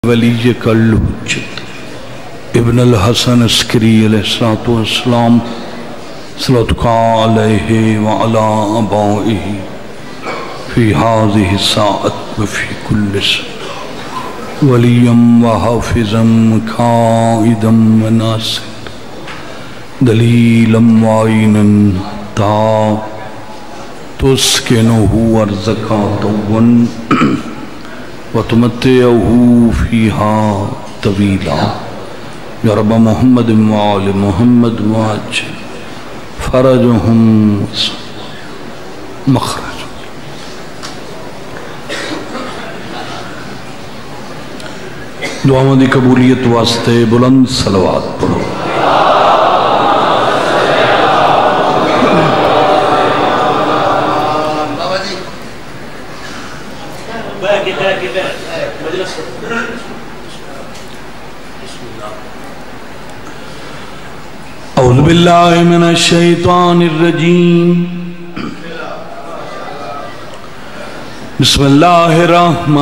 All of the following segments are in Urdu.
ولی کل حجت ابن الحسن عسکری علیہ السلام صلواتک علیہ وعلا آبائہ فی هذه الساعة وفی کل ساعة ولیا وحافظا قائدا وناصرا دلیلا وعینا تا تسکنہ ارضک طوا وتمتعہ فیہا طویلا یا رب محمد وآل محمد وعجل فرجہم مخرج. دعاؤں دی قبولیت واسطے بلند صلوات پڑھو. اعوذ باللہ من الشیطان الرجیم بسم اللہ الرحمن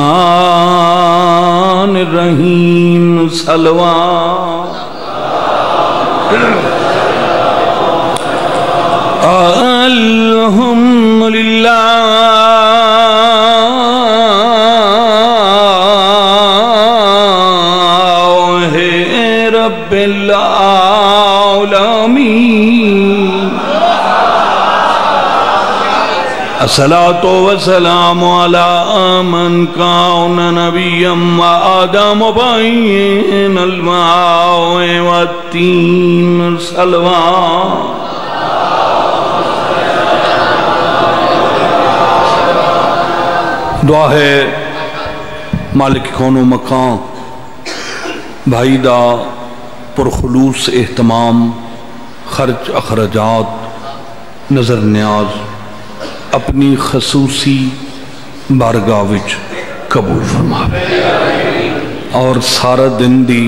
الرحیم صلوات الحمدللہ رب العالمین الصلاة والسلام على من كان نبيا وآدم بين الماء والتين صلوات. دعا ہے مالک کون و مکان بھائی دا پرخلوص اہتمام خرچ اخراجات نظر نیاز اپنی خصوصی بارگاہ وچ قبول فرماوے اور سارا دن دی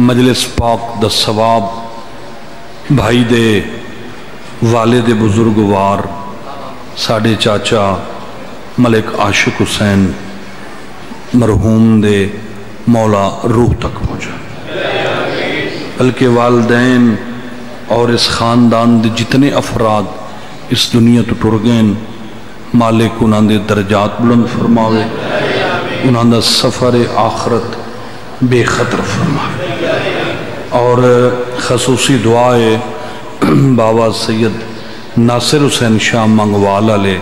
مجلس پاک دا ثواب بھائی دے والد بزرگوار ساڑھے چاچا ملک عاشق حسین مرحوم دے مولا روح تک پہنچا بلکہ والدین اور اس خاندان دے جتنے افراد اس دنیا تو ٹر گئے مالک انہاں دے درجات بلند فرماوے انہاں دا سفر آخرت بے خطر فرماوے. اور خصوصی دعائے بابا سید ناصر حسین شاہ منگوالا لے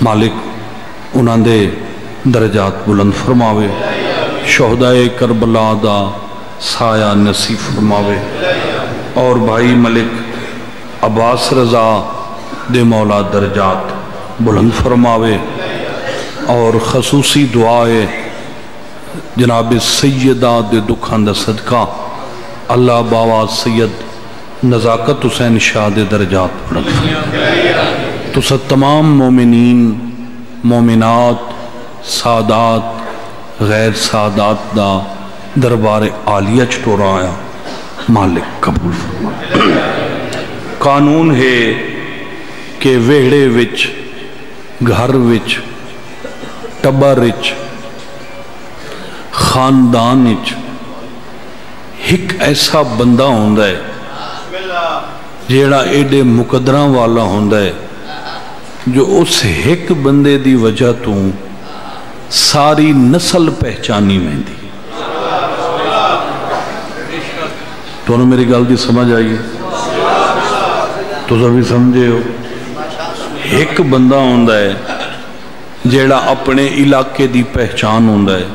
مالک انہاں دے درجات بلند فرماوے شہدائے کربلا دا سایہ نصیب فرماوے اور بھائی ملک عباس رضا دے مولا درجات بلند فرماوے. اور خصوصی دعائے جناب سیدہ دے دکھان دا صدقہ اللہ بابا سید نزاکت حسین شاہ دے درجات بلند فرماوے. تو سب تمام مومنین مومنات سادات غیر سادات دا دربار عالیہ چٹورا آیا مالک قبول فرمائے. قانون ہے کہ ویڑے وچ گھر وچ ٹبر وچ خاندان وچ ایک ایسا بندہ ہوندا ہے جیڑا ایڈے مقدراں والا ہوندا ہے جو اس ایک بندے دی وجہ تو ساری نسل پہچانی میں دی. تو انہوں میری گل دی سمجھ آئیے تو سبھی سمجھے ہو ایک بندہ ہوندا ہے جیڑا اپنے علاقے دی پہچان ہوندا ہے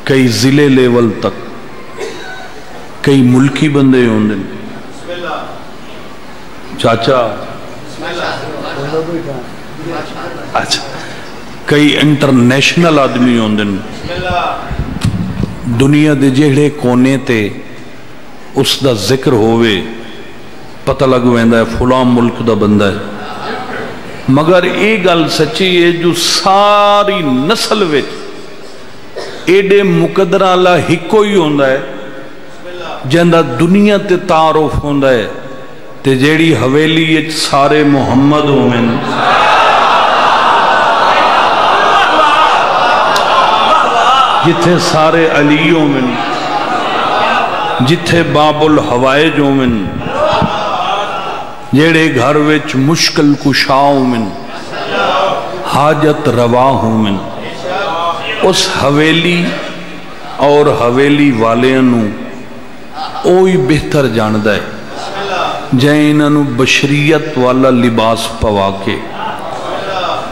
کئی ضلع لیول تک کئی ملکی بندے ہوندے چاچا اچھا کئی انٹرنیشنل آدمی ہوندے دنیا دے جہڑے کونے تے اس دا ذکر ہوئے پتہ لگ ویندا ہے فلاں ملک دا بندہ ہے. مگر ایک گل سچی ہے جو ساری نسل وچ ایڈے مقدرہ اللہ ہکو ہی ہوندا ہے جہاں دنیا تے تعارف ہوندا ہے تے جیڑی حویلی اچ سارے محمد ہومن جتھے سارے علیوں من، جتھے باب الحوائج من، جیڑے گھر وچ مشکل کشاؤ من، حاجت رواہ من، اس حویلی اور حویلی والینوں اوہی بہتر جاندہ ہے جائیں انہوں بشریت والا لباس پوا کے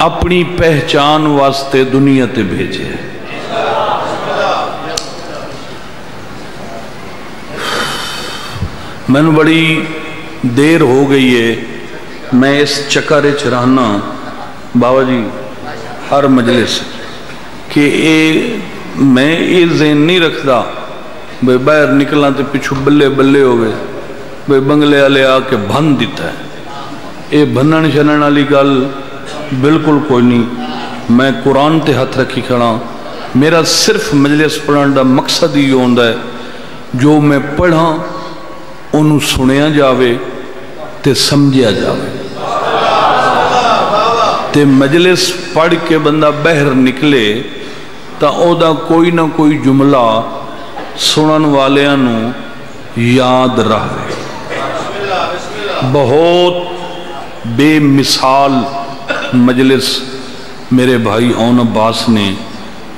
اپنی پہچان واسطے دنیا تے بھیجے۔ میں نے بڑی دیر ہو گئی ہے، میں اس چکر چرہنا بابا جی ہر مجلس کہ میں یہ ذہن نہیں رکھتا بھئی باہر نکلنا تے پچھو بلے بلے ہوئے بھئی بنگلے والے آ کے بھن دیتا ہے، یہ بھنن شنن والی گل بالکل کوئی نہیں۔ میں قرآن تے ہاتھ رکھی کھڑا، میرا صرف مجلس پڑھن دا مقصد ہی ہوندا ہے جو میں پڑھاں انہوں سنیا جاوے تے سمجھیا جاوے، تے مجلس پڑھ کے بندہ بہر نکلے تا او دا کوئی نہ کوئی جملہ سنن والیاں یاد رہے۔ بہت بے مثال مجلس میرے بھائی اون عباس نے،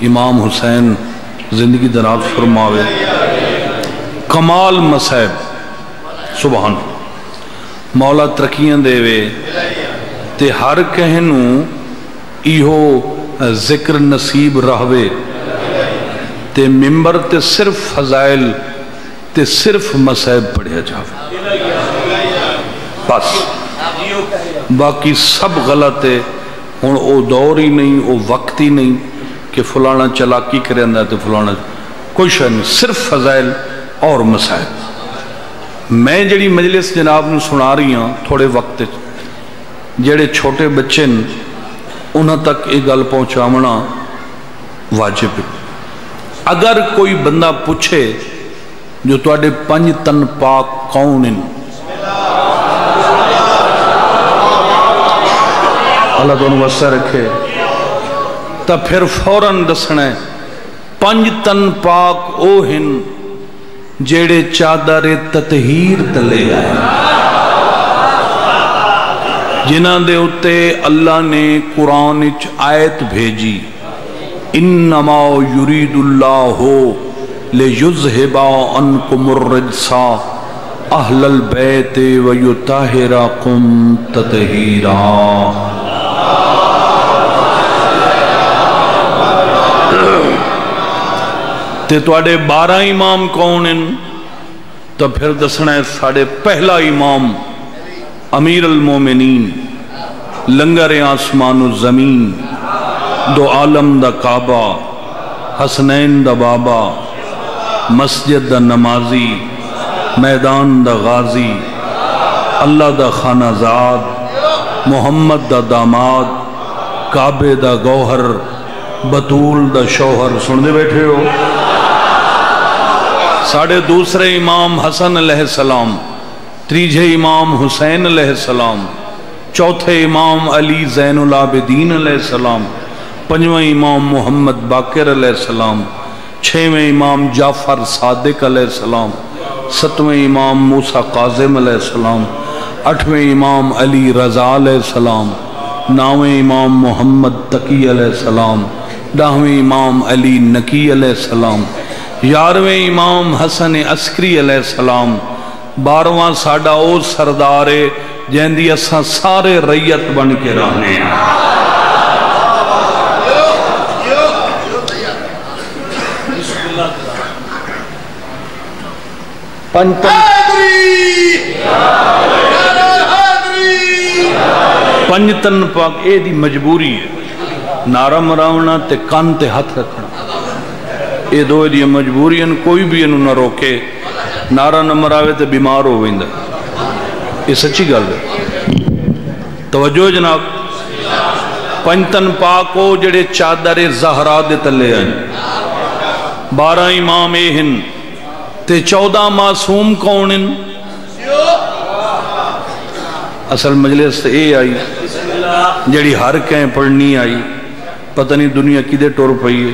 امام حسین زندگی دراز فرماوے، کمال مسائب سبحان مولا ترقیاں دے وے تے ہر کہنوں ایہو ذکر نصیب رہوے تے ممبر تے صرف فضائل تے صرف مسائب پڑھیا جاوے، بس باقی سب غلط ہے۔ ہن او دور ہی نہیں، او وقت ہی نہیں کہ فلانا چلاکی کرے اندر تے فلانا کوئی شے نہیں، صرف فضائل اور مسائب۔ میں جڑی مجلس جناب نو سنا رہی ہوں تھوڑے وقت جڑے چھوٹے بچے انہاں تک یہ گل پہنچاونا واجب ہے۔ اگر کوئی بندہ پوچھے جو تواڈے 5 تن پاک کون ہیں، اللہ تمہیں وسع رکھے، تا پھر فوراً دسنا ہے 5 تن پاک او ہیں جیڑے چادر تطہیر تلے آئے، جنہ دے اتے اللہ نے قرآن اچ آیت بھیجی، انما یرید اللہ لیذہب عنکم الرجس اہل البیت ویطہرکم تطہیرا۔ تے تواڈے 12 امام کون ہیں؟ تو پھر دسنا ہے ساڑھے پہلا امام امیر المومنین، لنگر آسمان و زمین، دو عالم دا کعبہ، حسنین دا بابا، مسجد دا نمازی، میدان دا غازی، اللہ دا خانہ زاد، محمد دا داماد، کعبے دا گوہر، بطول دا شوہر، سن دے بیٹھے ہو؟ ساڑھے دوسرے امام حسن علیہ السلام، تریجھے امام حسین علیہ السلام، چوتھے امام علی زین العابدین علیہ السلام، 5ویں امام محمد باقر علیہ السلام، 6ویں امام جعفر صادق علیہ السلام، 7ویں امام موسیٰ قاظم علیہ السلام، 8ویں امام علی رضا علیہ السلام، 9ویں امام محمد تقی علیہ السلام، 10ویں امام علی نقی علیہ السلام، 11ویں امام حسن عسکری علیہ السلام، 12واں ساڑھا او سردارے جہندی اساں سارے ریت بن کے رہنے ہیں۔ پنجتن پاک اے دی مجبوری ہے، نعرہ مراونا تے کان تے ہاتھ رکھنا، اے دو دی مجبوری ہیں، کوئی بھی انہوں نہ روکے، نعرہ نہ مراوے تے بیمار ہو گئندہ، یہ سچی گل ہے۔ توجہ جناب، پنجتن پاکو جڑے چادر زہرا دے تلے ہیں، 12 امام اے ہیں تے 14 معصوم کون ہیں؟ اصل مجلس تے اے آئی جڑی ہر کہیں پڑھنی آئی، پتہ نہیں دنیا کی دے ٹور پئی ہے،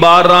12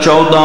14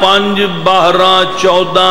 5, 12, 14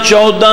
14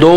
2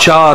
4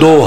2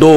2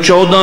14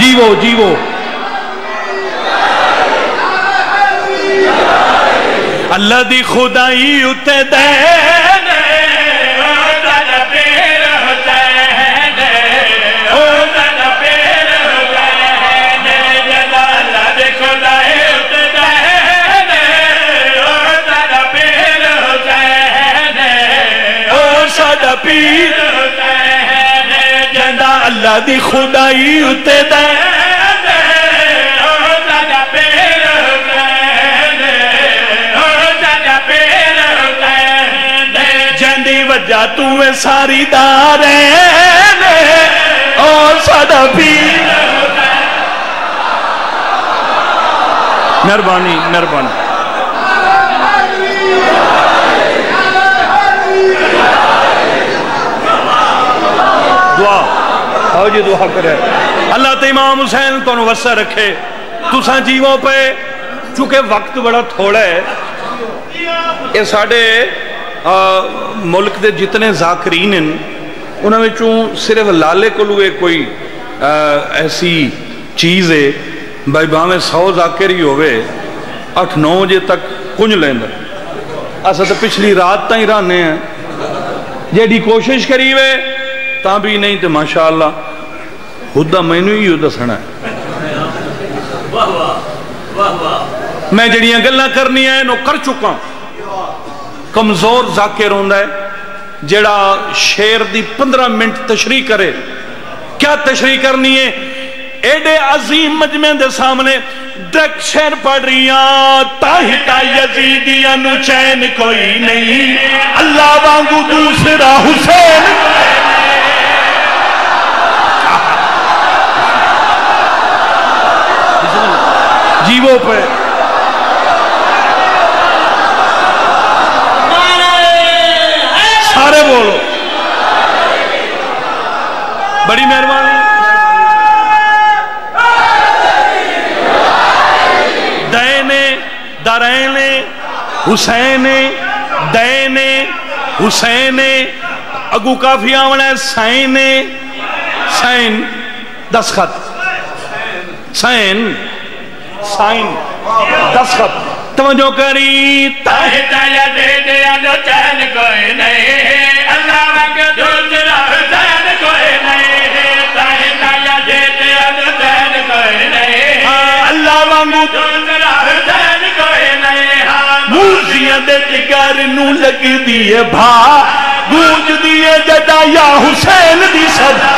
جیو جیو اللہ دی خدائی اتے دین اللہ دی خدائی اتے دین جندی وجہ توے ساری دارین اور سادہ پیر مہربانی مہربانی دعا آؤ جی دعا کرے اللہ تے امام حسین تو وسع رکھے تساں جیووں پہ چونکہ وقت بڑا تھوڑا ہے یہ ساڑھے ملک دے جتنے ذاکرین ہیں انہوں میں چون صرف لالے کو لوے کوئی ایسی چیز ہے بھائی باہمیں 100 ذاکر ہی ہوئے 8-9 بجے تک کنج لیندر ایسا تو پچھلی رات تائیں رانے ہیں جیڑی کوشش کریوے تاں بھی نہیں تو ماشاءاللہ خودہ میں نے ہی دسنا ہے میں جڑیاں گلنا کرنی ہے نو کر چکا کمزور ذاکر ہوندہ ہے جڑا شیر دی 15 منٹ تشریح کرے کیا تشریح کرنی ہے ایڈے عظیم مجمع دے سامنے ڈک شیر پڑھ رہیاں تاہتا یزیدیاں نو چین کوئی نہیں اللہ وانگو دوسرا حسین جیووں پہ سارے بولو بڑی مہربانی دینے درینے حسین دینے حسین اگو کافی آمنا ہے سین سین 10 خط سین سائن 10 خط توجہ کری تاہتا یا دے دیا نو چین کوئی نہیں اللہ وانگو دوسرا حسین کوئی نہیں تاہتا یا دے دیا نو چین کوئی نہیں اللہ وانگو دوسرا حسین کوئی نہیں موزیاں دے جگر نو لگ دیئے بھا گونج دیئے جدا یا حسین دی صدا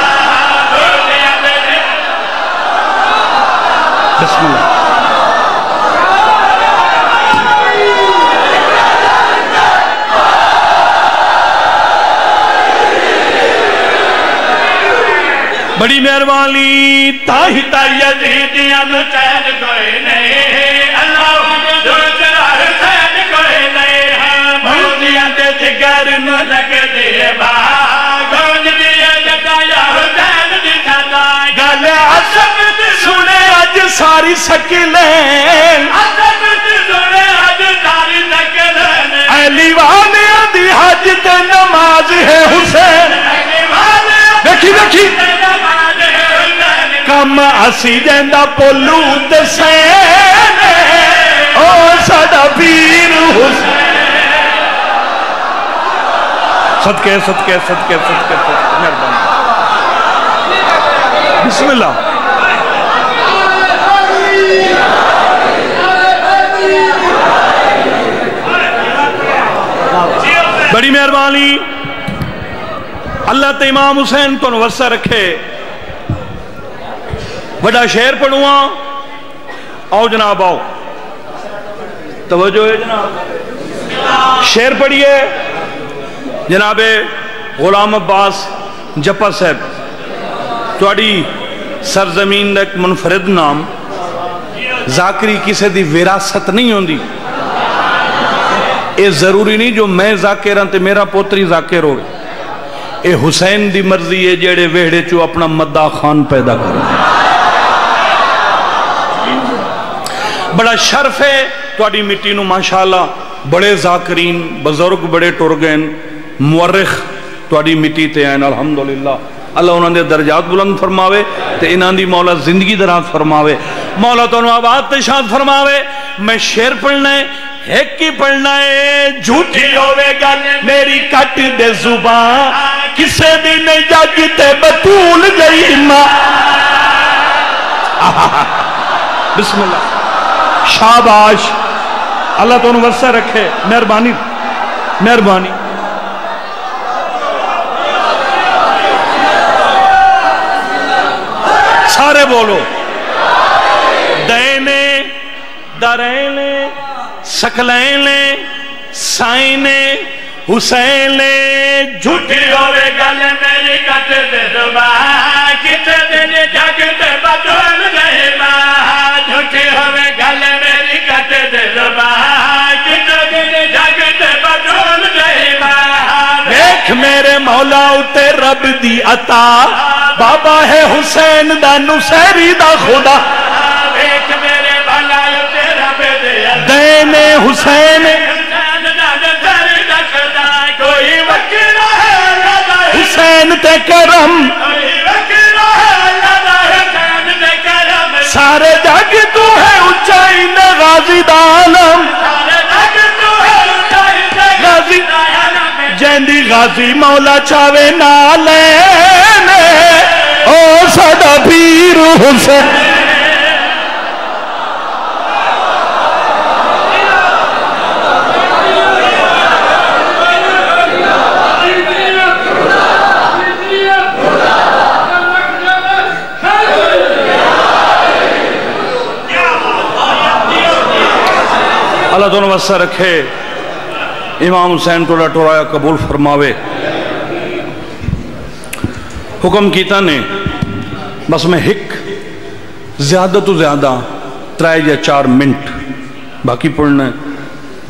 بسم اللہ بڑی مہربانی تاہتا یزیدیاں نو چین کوئی نہیں اللہ دوسرا حسین کوئی نہیں موزیاں دے جگر نو لگ دیئے بھاگ گونج دیئے جدا یا حسین دی صدا گل عصب سنے اج ساری سکلین عصب سنے اج ساری سکلین لیوانیاں دی حج تے نماز ہے حسین دیکھی دیکھی کم اسی جیندہ پولو دسین او سادہ پیر حسین صدقے صدقے صدقے صدقے مہربانی بسم اللہ بڑی مہربانی اللہ تے امام حسین تو وسع رکھے بڑا شعر پڑھوا آؤ جناب آؤ توجہ ہے جناب شعر پڑھئے جناب غلام عباس جپا صاحب توڑی سرزمین ایک منفرد نام ذاکری کسے دی وراثت نہیں ہوندی اے ضروری نہیں جو میں ذاکر ہوں تے میرا پوتری ذاکر ہوئے اے حسین دی مرضی ہے جیڑے ویڑے چو اپنا مدہ خان پیدا کرو بڑا شرف ہے توڑی مٹی نو ماشاءاللہ بڑے ذاکرین بزرگ بڑے ٹرگین مورخ توڑی مٹی تے ہیں الحمدللہ اللہ انہوں نے درجات بلند فرماوے تے انہوں دی مولا زندگی درات فرماوے، مولا تو انہوں آباد تشاد فرماوے۔ میں شعر پڑھنا ہے، ایک کی پڑھنا ہے، جھوٹی ہوئے گل میری کٹ دے زبان، کسے بھی نہیں جاگتے بطول گئی ماں۔ بسم اللہ، شاباش، اللہ تو انہوں وسع رکھے، مہربانی مہربانی۔ سارے بولو، دینے درینے سکلینے سائنے حسینے، جھوٹی ہوئے گل میری کٹ دے زبان، کسے دن جھگتے بدول گئے ماں، جھوٹی ہوئے گل میری کٹ دے زبان، کسے دن جھگتے بدول گئے ماں۔ دیکھ میرے مولا اتے رب دی عطا، بابا ہے حسین دا نصیری دا خدا، دیکھ میرے مولا اتے رب دی عطا، دینے حسین حسین تے کرم، سارے جگ تو ہے اچائی نے غازی دالم، جیندی غازی مولا چاوے نالے او ساڈا پیر حسین۔ اللہ دونوں وسع رکھے، امام حسین ٹوڑا ٹوڑایا قبول فرماوے۔ حکم کیتا نے بس میں ہک زیادہ تو زیادہ 3 یا 4 منٹ باقی پڑھنا ہے،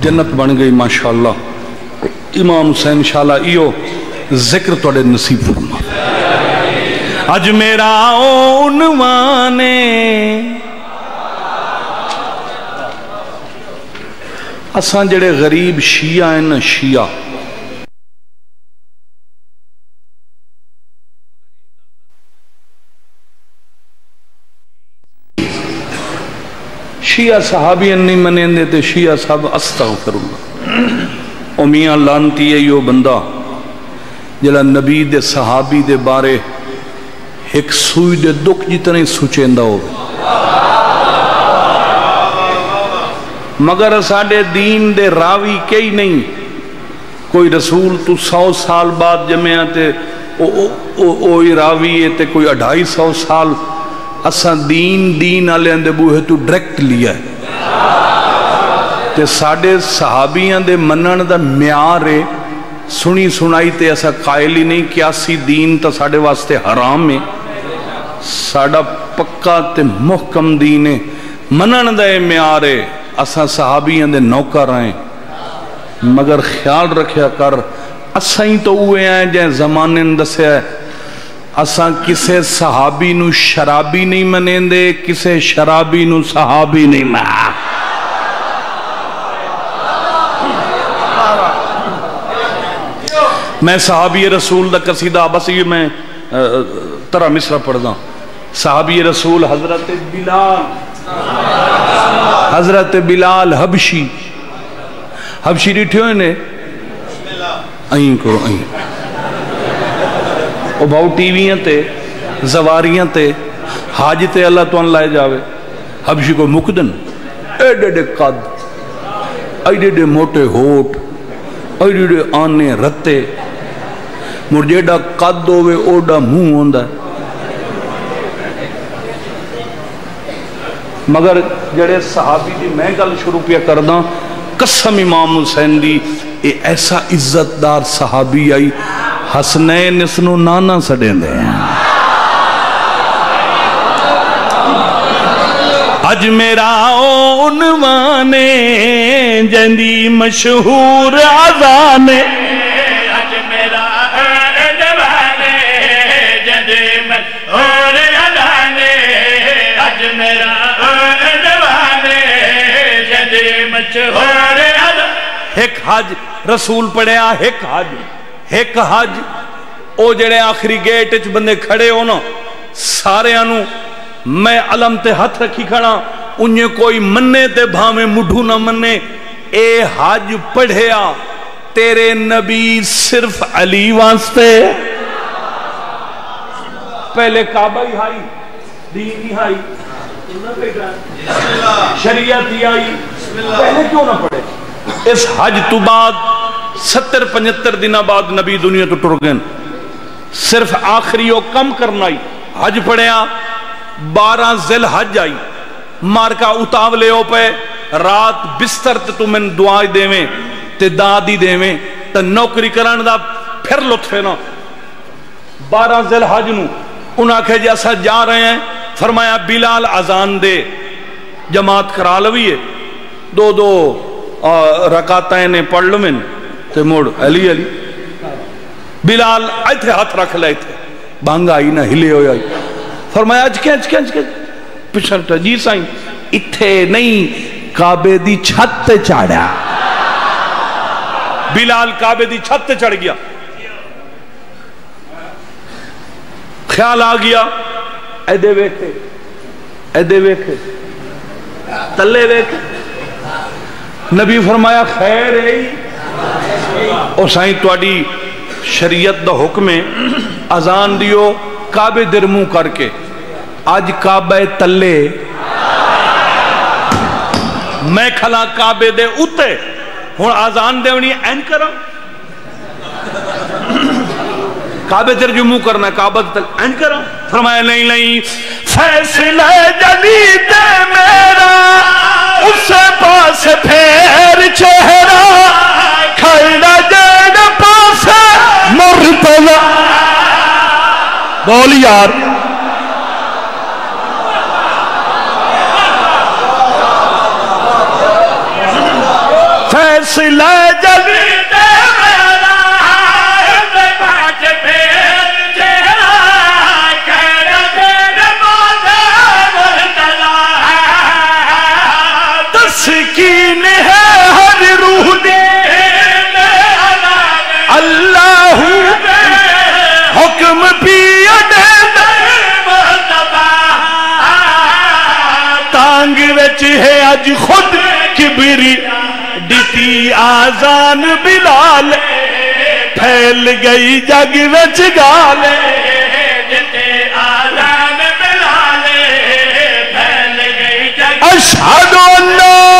جنت بن گئی ماشاءاللہ۔ امام حسین انشاءاللہ ایو ذکر توڑے نصیب فرما۔ اج میرا عنوانے اساں جڑے غریب شیعہ ہیں نا، شیعہ شیعہ صحابین نہیں منیں دیتے، شیعہ صاحب استغفراللہ۔ او میاں لانتی ہے یو بندہ جڑا نبی دے صحابی دے بارے ایک سوئی دے دکھ جتنے سوچیندہ ہو، مگر ساڑھے دین دے راوی کئی نہیں۔ کوئی رسول تو 100 سال بعد جمعہ تے اوئی راوی ہے تے کوئی 250 سال، اساں دین آلے اندے بوہے تو ڈریکٹ لیا ہے تے ساڑھے صحابیاں دے منن دا معیار ہے، سنی سنائی تے ایسا قائل ہی نہیں، قیاسی دین تا ساڑھے واسطے حرام ہے، ساڑھا پکا تے محکم دین ہے، منن دا معیار ہے۔ اساں صحابیاں دے نوکر آئیں، مگر خیال رکھیا کر اساں ہی تو ہوئے ہیں جائیں زمانے دسے ہے، اساں کسے صحابی نو شرابی نہیں منیں دے، کسے شرابی نو صحابی نہیں منیں۔ میں صحابی رسول دا قصیدہ بس یہ میں ترہ مصرہ پڑھ دا۔ صحابی رسول حضرت بلال حبشی ڈیٹھے ہوئے نے آئیں کرو آئیں او بھاؤ ٹی ویاں تے زواریاں تے حاج تے اللہ تو ان لائے جاوے، حبشی کو مقدن ایڈے ڈے قد، ایڈے ڈے موٹے ہوٹ، ایڈے ڈے آنے رتے، مرجیڈا قد ہوئے اوڈا منہ ہوندہ ہے۔ مگر جڑے صحابی دی میں گل شروع پیا کرداں، قسم امام حسین دی اے ایسا عزت دار صحابی آئی، حسنین اسنو نانا سڑیں دے ہیں۔ اج میرا عنوانے جندی مشہور آزانے، اج میرا عنوانے جندی مشہور آزانے، اج میرا ایک حج رسول پڑھیا، ایک حج او جڑے آخری گیٹ اچ بندے کھڑے ہو نا سارے آنو میں علم تے ہاتھ رکھی کھڑا انہیں کوئی مننے تے بھامے مڈھو نہ مننے اے حج پڑھیا تیرے نبی صرف علی واسطے پہلے کعبہ ہی آئی دین ہی آئی شریعت ہی آئی پہلے کیوں نہ پڑھے اس حج تو بعد 70-75 دنہ بعد نبی دنیا تو ٹر گئے صرف آخری وہ کم کرنا ہی حج پڑھیا 12 ذی الحج آئی مارکا اتاولے ہو پہ رات بستر تے تو من دعائی دے میں تے دادی دے میں تے نوکری کران دا پھر لطفے نا 12 ذی الحج نو انہاں کہے جیسا جا رہے ہیں فرمایا بلال اذان دے جماعت کرا لویے 2 رکعتیں نے پڑھ لو من تے موڑ علی علی بلال ایتھے ہاتھ رکھ لے تھے بانگا آئی نہ ہلے ہوئے آئی فرمایا اج کے پچھلتا جی سائیں اتھے نہیں کعبے دی چھت تے چاڑیا بلال کعبے دی چھت تے چڑھ گیا خیال آ گیا ایدے ویکھے تلے ویکھے نبی فرمایا خیر ہے اور سائیں توڑی شریعت دا حکم ہے اذان دیو کعبے درمو کر کے آج کعبہ تلے میں کھلا کعبے دے اتے ہون آزان دے ونی این کرا کعبے ترجمو کرنا کعبہ تل این کرا فرمایا نہیں فیصلہ جدید میرا اس پاس پھیر چہرہ کھڑا جیڑ پاس مرتضی بول یار فیصلہ جدید میرا اس پاس پھیر چہرہ کھڑا جیڑ پاس مرتضی تسکین ہے ہر روح دے اللہ حکم پیا دے تانگ وچ ہے اج خود کبری دیتی آزان بلال پھیل گئی جگ وچ گال دیتی آزان بلال پھیل گئی جگ اشہد اللہ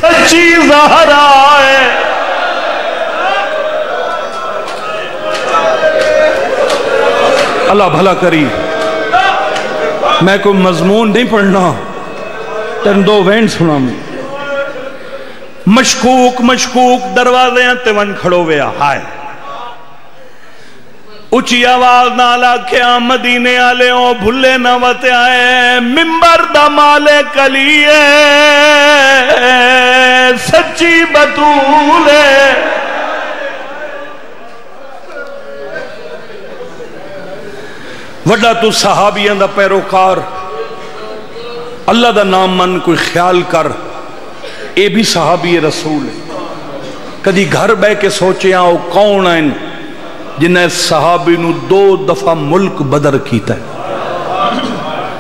سچی زہرا ہے اللہ بھلا کری میں کوئی مضمون نہیں پڑھنا تن 2 وینڈ سنا میں مشکوک دروازے تے ون کھڑو ویا ہائے اچھی آواز نالا کیا مدینے آلے ہوں بھلے نہ وتے آئے ممبر دا مالک علی ہے سچی بطول ہے وڈا تو صحابیاں دا پیروکار اللہ دا نام من کوئی خیال کر اے بھی صحابی رسول ہے کدی گھر بے کے سوچے آؤ کون ہیں جنہیں صحابی نو 2 دفعہ ملک بدر کیتا ہے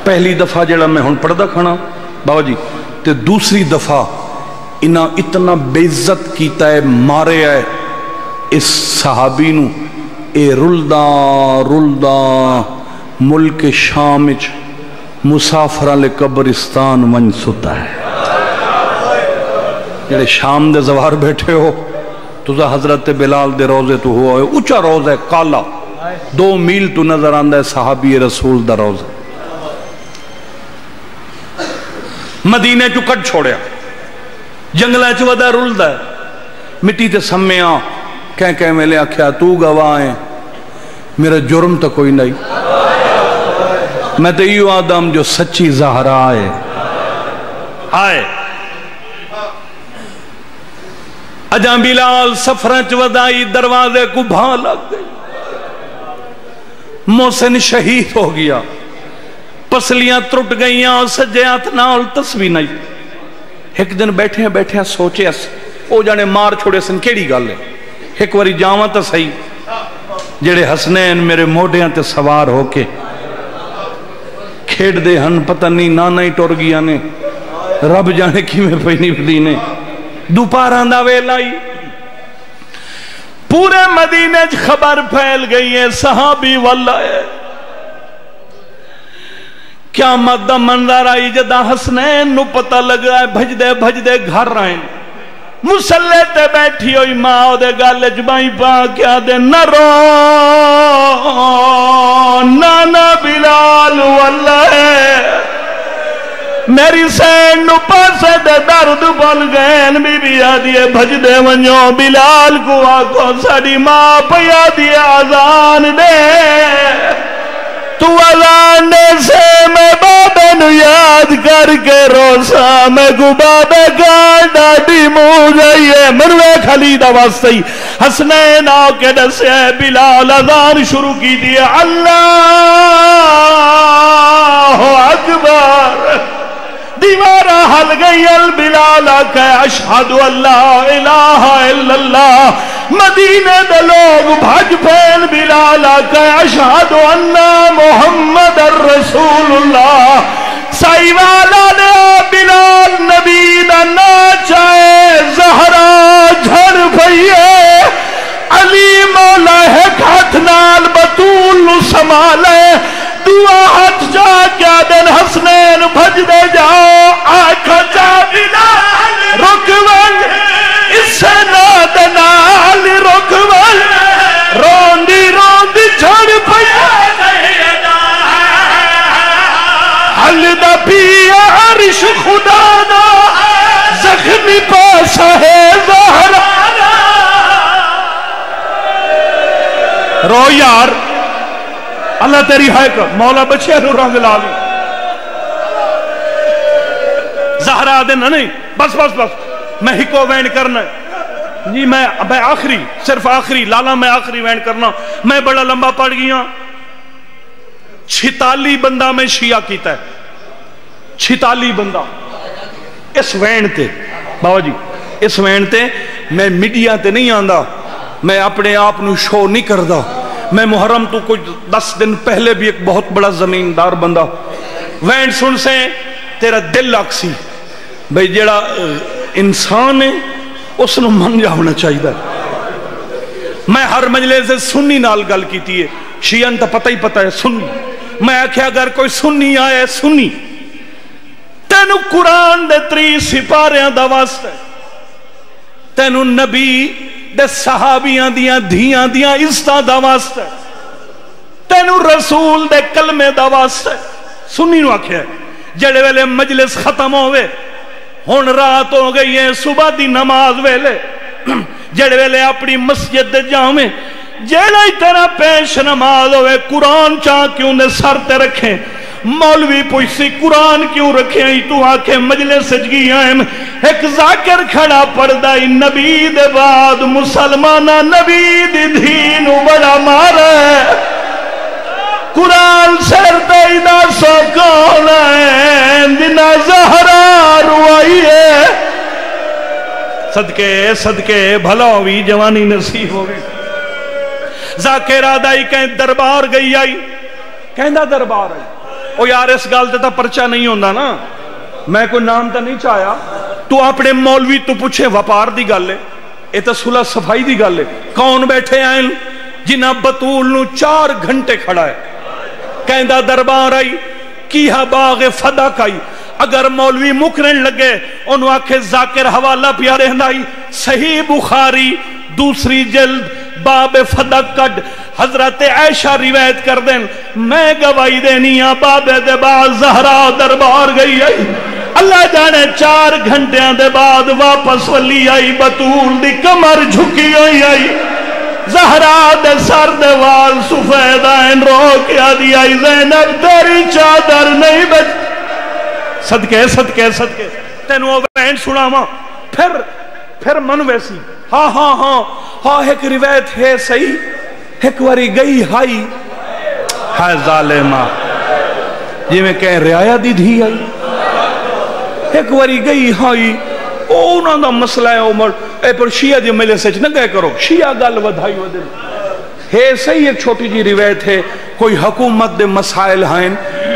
پہلی دفعہ جڑا میں ہن پڑھدا کھانا بابا جی تے دوسری دفعہ انہاں اتنا بے عزت کیتا ہے مارے ہے اس صحابی نو اے رلداں ملک شام وچ مسافراں لے قبرستان ون ستا ہے جڑے شام دے زوار بیٹھے ہو تُزا حضرت بلال دے روزے تو ہوا ہے اچھا روز ہے کالا 2 میل تو نظر آندہ ہے صحابی رسول دا روز ہے مدینے چو کٹ چھوڑیا جنگلہ چو ودا رول دا ہے مٹی تے سمیاں کہیں میں لے آکھیا تو گواہ ہیں میرا جرم تا کوئی نہیں میں تو یہ آدم جو سچی زہرا ہے آئے اجاں بلال سفرنچ ودائی دروازے کو بھاں لگ گئی محسن شہید ہو گیا پسلیاں ترٹ گئیاں سجیات نال تسبیح نہیں ایک دن بیٹھے بیٹھے سوچے او جانے مار چھوڑے سن کیڑی گل ہے ایک واری جاواں تا صحیح جڑے حسنین میرے موڈیاں تے سوار ہو کے کھیڑ دے ہن پتہ نہیں نانا ہی ٹور گیا نے رب جانے کی میں پہنی بدی نے دوپہراں دا ویلا ہی پورے مدینے خبر پھیل گئی ہے صحابی واللہ ہے قیامت دا منظر آئی جدا حسنین نو پتہ لگا ہے بھج دے گھر رہے مسلح تے بیٹھی ہوئی ماں دے گالے جبائیں پا کیا دے نہ رو نانا بلال واللہ میری سین نو پاسے دے درد بول گئن بی بی آدھیے بھج دے ونجو بلال کو آکو ساڑی ماں پیا دیے آزان دے تو اذان دے سے میں بابے نو یاد کر کے روسا میں کو بابے کا ڈاڈی مو جائیے مروے خلید واسطی حسنین آو کے دسے بلال اذان شروع کی دیے اللہ اکبر دیوارہ حل گئی البلال کہ اشہد اللہ الہ الا اللہ مدینہ دے لوگ بھج پھیل بلال کہ اشہد انہ محمد الرسول اللہ سائی والا نے بلال نبی دا ناچائے زہرا جھڑ پھئیے علی مولا ہے کھات نال بطول نو سمالے دعا ہاتھ جا کیا دن حسنین بھج دے جاؤ آنکھا جا بلال رکول اس سے ناد نال رکول روندی جھڑ پیا حل دا پیا عرش خدا دا زخمی پاسا ہے زہرا رو یار اللہ تیری ہے کر مولا بچے رو رنگ لالی زہرا دینا نہیں بس میں ہی کو وین کرنا جی میں آخری صرف آخری لالا میں آخری وین کرنا میں بڑا لمبا پڑ گیا 46 بندہ میں شیعہ کیتا ہے 46 بندہ اس وین تے بابا جی اس وین تے میں میڈیا تے نہیں آندا میں اپنے آپ نو شو نہیں کردہ میں محرم تو کچھ 10 دن پہلے بھی ایک بہت بڑا زمیندار بندہ وین سن سے تیرا دل اکسی بھئی جیڑا انسان ہے اس نے من جاونا چاہیے میں ہر مجلے سے سنی نال گل کی تھی شیعن تا پتہ ہی پتہ ہے سنی میں آکھیا اگر کوئی سنی آئے سنی تینو قرآن دے 3 سپاریاں دا واسطہ تینو نبی دے صحابیاں دیاں دھیاں دیاں عزتاں دا واسطہ تینو رسول دے کلمے دا واسطہ سنی نو آکھیا جڑے ویلے مجلس ختم ہوئے ہون رات ہو گئی ہے صبح دی نماز ویلے جڑے ویلے اپنی مسجد دے جاویں جیڑا ہی تیرا پیش نماز ہوئے قرآن چاہ کیوں نے سر تے رکھیں مولوی پوچھسی قرآن کیوں رکھیں ہی تو آکھیں مجلس سجگی آئیں ایک ذاکر کھڑا پردائی نبی دے بعد مسلمانہ نبی دی دھینو بڑا مارا ہے قرآن سر دیدہ سو کون ہے جنہ زہرا روائی ہے صدقے بھلا ہوئی جوانی نصیب ہوئی ذاکر آدائی کہیں دربار گئی آئی کہندہ دربار آئی او یار اس گالتے تا پرچہ نہیں ہوندہ نا میں کوئی نام تا نہیں چاہیا تو اپنے مولوی تو پوچھے وپار دی گالے اے تا صلح صفائی دی گالے کون بیٹھے آئیں جنہ بطول نو 4 گھنٹے کھڑا ہے کہندہ دربار آئی کیہا باغ فدا کائی اگر مولوی مکرن لگے انہوں آکھے ذاکر حوالہ پیارے ہندائی صحیح بخاری دوسری جلد باب فدق کٹ حضرت عائشہ روایت کر دیں میں گواہی دینی ہاں بابے دے بعد زہرا دربار گئی آئی اللہ جانے 4 گھنٹیاں دے بعد واپس ولی آئی بطول دی کمر جھکی آئی زہرا دے سر دے وال سفید آئین رو کیا دی آئی زینب تیری چادر نہیں بچ صدقے صدقے صدقے تینوں وین سنا ماں پھر من ویسی ہاں ایک روایت ہے صحیح ایک واری گئی ہائی ہے ظالمہ یہ میں کہیں رعایا دی دھی آئی ایک واری گئی ہائی اونا دا مسئلہ ہے عمر اے پر شیعہ دی ملے سچ نہ گئے کرو شیعہ گل ودھائی ودن ہے صحیح ایک چھوٹی جی روایت ہے کوئی حکومت دے مسائل ہیں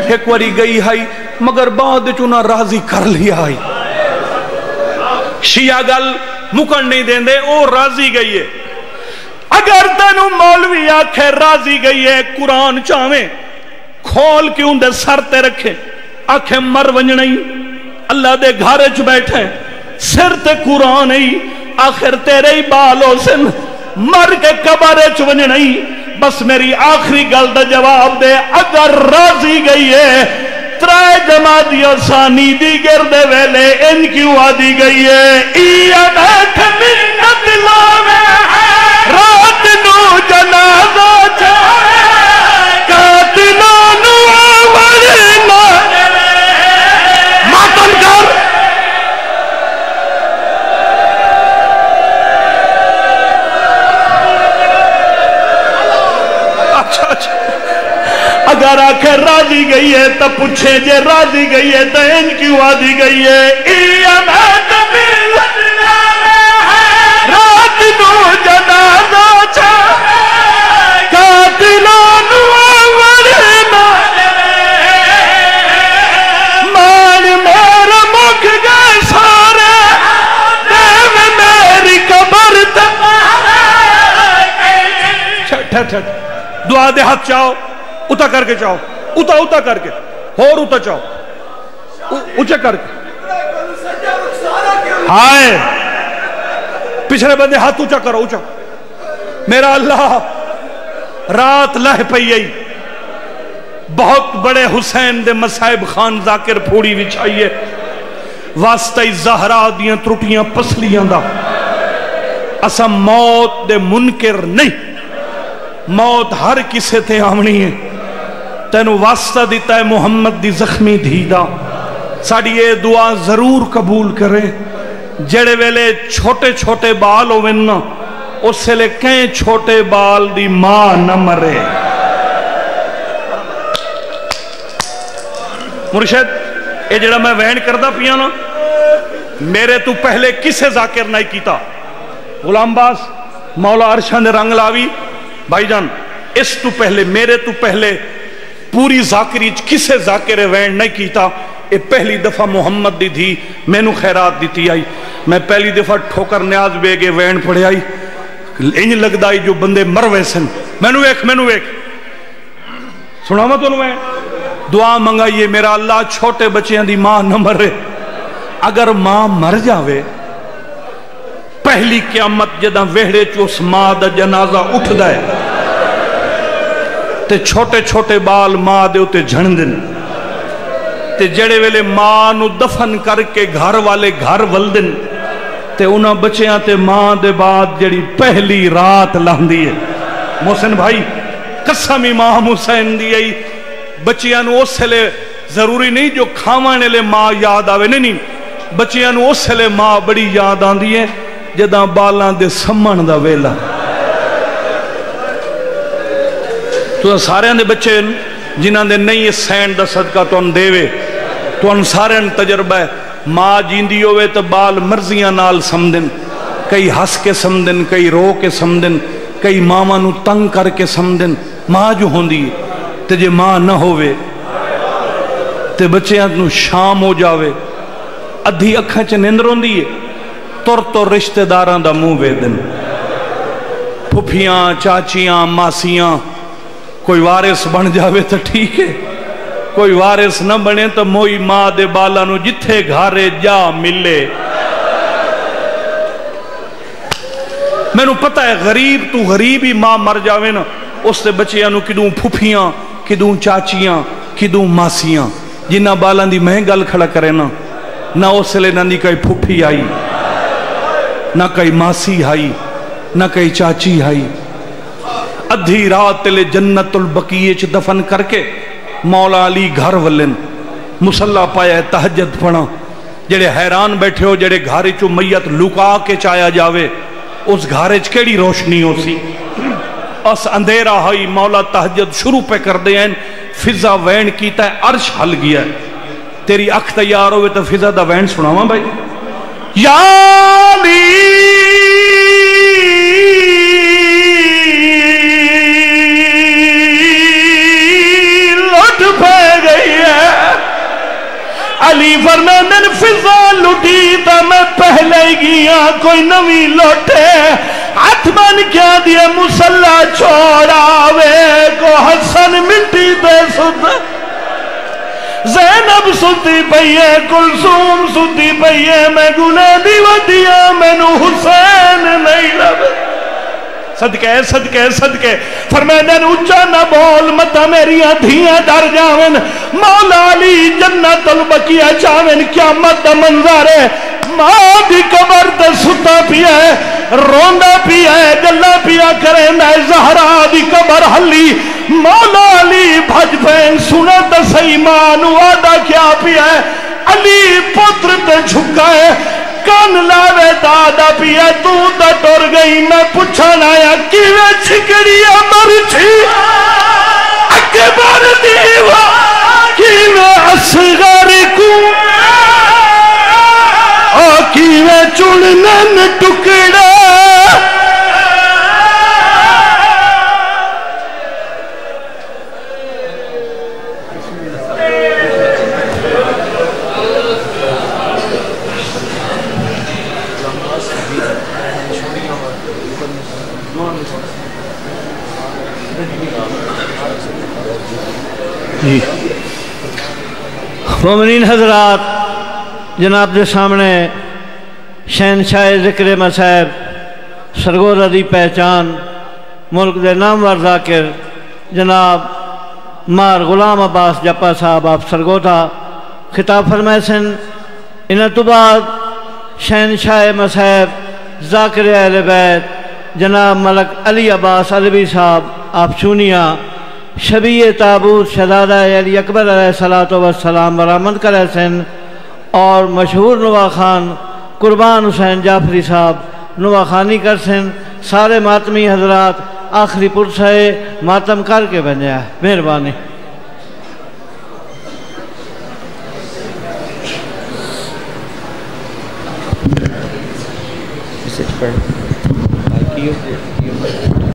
ایک واری گئی ہائی مگر بعد چونا راضی کر لیا آئی شیعہ گل مکن نہیں دیں دے او راضی گئی ہے اگر تینو مولوی آکھے راضی گئی ہے قرآن چاہویں کھول کیوں دے سر تے رکھے آکھے مر ونجنئی اللہ دے گھارج بیٹھے سر تے قرآن ہی آخر تیرے ہی بالو سن مر کے قبرچ ونجنئی بس میری آخری گل دا جواب دے اگر راضی گئی ہے ترائے جماعتی اور ثانی دی گردے ویلے ان کیوں آدھی گئی ہے ایان ایک منت لاوے رات نو جنازہ چاہے قاتلان آورنا ماتن کر اچھا اگر آخر راضی گئی ہے تو پوچھے جے راضی گئی ہے تو ان کیوں آدھی گئی ہے ایم ایت ملت رات نو جنازہ چاہے قاتلان آورنا مان میرا مکھ گئے سارے دیو میری قبر ٹھٹ دعا دے ہاتھ چاہو اتا کر کے چاہو اتا کر کے اور اتا چاہو اچھا کر کے ہائے پچھلے بندے ہاتھ اچھا کرو اچھا میرا اللہ رات لہ پئی آئی بہت بڑے حسین دے مصائب خان ذاکر پھوڑی وچھائیے واسطہ زہرا دیاں ترٹیاں پسلیاں دا اسا موت دے منکر نہیں موت ہر کسے تے آمنی ہے تینو واسطہ دیتا ہے محمد دی زخمی دھیدہ ساڑی یہ دعا ضرور قبول کرے جڑے ویلے چھوٹے چھوٹے بال ہوئننا اس سے لے کہیں چھوٹے بال دی ماں نہ مرے مرشد یہ جڑا میں وین کردہ پیانا میرے تو پہلے کسے ذاکر نہیں کیتا غلام باس مولا عرشان رنگ لاوی بھائی جان اس تو پہلے میرے تو پہلے پوری ذاکری کسے ذاکر وین نہیں کیتا یہ پہلی دفعہ محمد دی تھی میں نو خیرات دیتی آئی میں پہلی دفعہ ٹھوکر نیاز بے گے وین پڑھے آئی انج لگ دائی جو بندے مروے سن میں نو ایک سنا مت انہوں میں دعا منگائیے میرا اللہ چھوٹے بچیاں دی ماں نہ مرے اگر ماں مر جاوے پہلی قیامت جدہ ویڑے چوس ماں دا جنازہ اٹھ دائے تے چھوٹے چھوٹے بال ماں دے ہوتے جھن دن تے جڑے ویلے ماں نو دفن کر کے گھر والے گھر ولدن تے انہاں بچیاں تے ماں دے بعد جڑی پہلی رات لاندی ہے محسن بھائی قسم امام حسین دی آئی بچیاں نو اس لے ضروری نہیں جو کھاوانے لے ماں یاد آوے نہیں بچیاں نو اس لے ماں بڑی یاد آندی ہے جداں بالاں دے سمن دا ویلا تو سارے دے بچے جنہاں دے نہیں سین دا صدقہ تو ان دے وے تو ان سارے تجربہ ہے ماں جیندی ہوئے تو بال مرضیاں نال سمدن کئی ہس کے سمدن کئی رو کے سمدن کئی ماما نو تنگ کر کے سمدن ماں جو ہوندی تے جے ماں نہ ہوئے تے بچیاں نو شام ہو جاوے ادھی اکھاں چ نیند روندی ہے تو رشتہ داراں دا منہ ویدن پھپھیاں چاچیاں ماسیاں کوئی وارث بن جاوے تو ٹھیک ہے کوئی وارث نہ بنے تو موئی ماں دے بالا نو جتھے گھارے جا ملے میں نو پتہ ہے غریب تو غریب ہی ماں مر جاوے نا اس تے بچیاں نو کدوں پھپھیاں کدوں چاچیاں کدوں ماسیاں جنہ بالاں دی میں گل کھڑا کرے نا نہ اس لئے نہ دی کئی پھپھی آئی نہ کئی ماسی آئی نہ کئی چاچی آئی ادھی رات تلے جنت البقیع چ دفن کر کے مولا علی گھر ولن مصلی پایا تہجد پڑھا جڑے حیران بیٹھے ہو جڑے گھارے چو میت لکا کے چایا جاوے اس گھارے چ کیڑی روشنی ہو سی اس اندھیرا ہوئی مولا تہجد شروع پہ کر دے ہیں فضا وین کیتا ہے عرش ہل گیا ہے تیری اکھ تیار ہوئے تو فضا دا وین سناواں بھائی یا علی لٹ پہ گئی ہے علی فرماندن فضا لٹی تا میں پہلے گیا کوئی نوی لوٹے ہاتھ بن کیا دیا مسلح چھوڑاوے کو حسن مٹی دے ستا زینب ستی پئیے کلثوم ستی پئیے میں گلے دی ودیا میں نو حسین نہیں لبے صدقے صدقے صدقے فرمیدن اچھا نہ بول متا میریاں دھیاں ڈر جاویں مولا علی جنت البقیع چاویں قیامت دا منظر ہے ماں دی قبر تے ستا پیا ہے روندا پیا ہے گلا پیا کرے میں زہرا دی قبر ہلی مولا علی بھج پین سنا تا سی مانو آدھا کیا پیا ہے علی پتر تے جھکا ہے کان لاوے دادا پیا تو دا ٹر گئی میں پوچھا نایا کیوے چھکڑی امر چھے اکبر دیوا کیوے اصغر کو کیوے چڑنن ٹکڑا مومنین حضرات جناب دے سامنے شہنشاہ ذکر مصائب سرگودہ دی پہچان ملک دے نامور ذاکر جناب مار غلام عباس جپا صاحب آپ سرگودہ خطاب فرمائے سن انہاں تو بعد شہنشاہ مصائب ذاکر اہل بیت جناب ملک علی عباس علوی صاحب آپ چونیاں شبیہ تابوت شہزادہ علی اکبر علیہ السلام برآمد کرے سن اور مشہور نواں خان قربان حسین جعفری صاحب نواں خانی کر سن سارے ماتمی حضرات آخری پرسے ماتم کر کے بنیا مہربانی